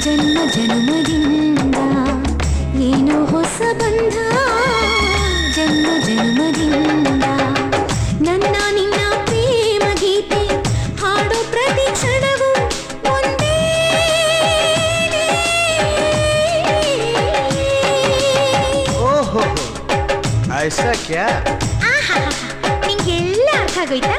ಜನ್ಮ ಜನ್ಮದಿಂದ ಏನೋ ಹೊಸ ಬಂಧ ಜನ್ಮ ಜನ್ಮದಿಂದ ನನ್ನ ನಿನ್ನ ಪ್ರೇಮ ಗೀತೆ ಹಾಡೋ ಪ್ರತಿ ಕ್ಷಣವೂ ಒಂದೇ ಓಹೋ ಐಸಾ ಕ್ಯಾ ನಿಂಗೆಲ್ಲ ಅರ್ಥ ಆಗೋಯ್ತಾ